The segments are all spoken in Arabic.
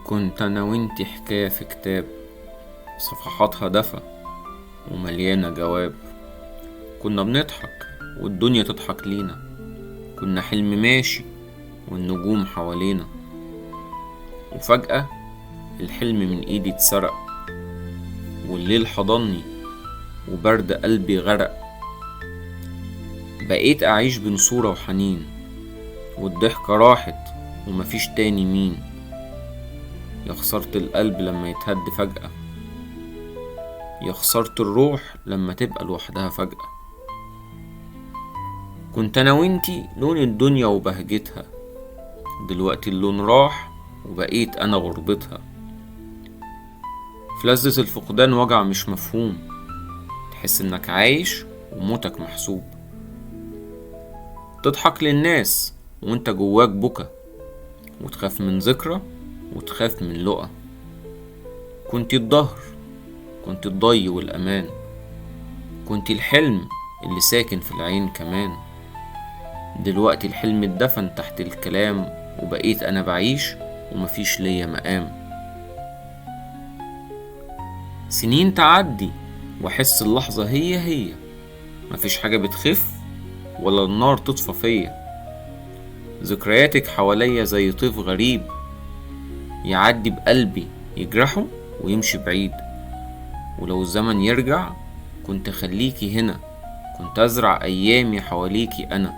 كنت أنا وإنتي حكاية في كتاب، صفحاتها دفى ومليانة جواب. كنا بنضحك والدنيا تضحك لينا، كنا حلم ماشي والنجوم حوالينا. وفجأة الحلم من ايدي اتسرق، والليل حضني وبرد قلبي غرق. بقيت أعيش بين صورة وحنين، والضحكة راحت ومفيش تاني مين. يا خسارة القلب لما يتهد فجأة، يا خسارة الروح لما تبقى لوحدها فجأة. كنت أنا وإنتي لون الدنيا وبهجتها، دلوقتي اللون راح وبقيت أنا غربتها. في لذة الفقدان وجع مش مفهوم، تحس إنك عايش وموتك محسوب. تضحك للناس وإنت جواك بكا، وتخاف من ذكرى وتخاف من لقا. كنت الظهر، كنت الضي والأمان، كنت الحلم اللي ساكن في العين كمان. دلوقتي الحلم اتدفن تحت الكلام، وبقيت أنا بعيش ومفيش ليا مقام. سنين تعدي وأحس اللحظة هي مفيش حاجة بتخف ولا النار تطفى فيا. ذكرياتك حواليا زي طيف غريب، يعدي بقلبي يجرحه ويمشي بعيد. ولو الزمن يرجع كنت خليكي هنا، كنت أزرع أيامي حواليكي أنا.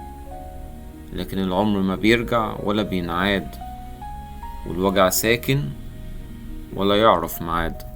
لكن العمر ما بيرجع ولا بينعاد، والوجع ساكن ولا يعرف معاد.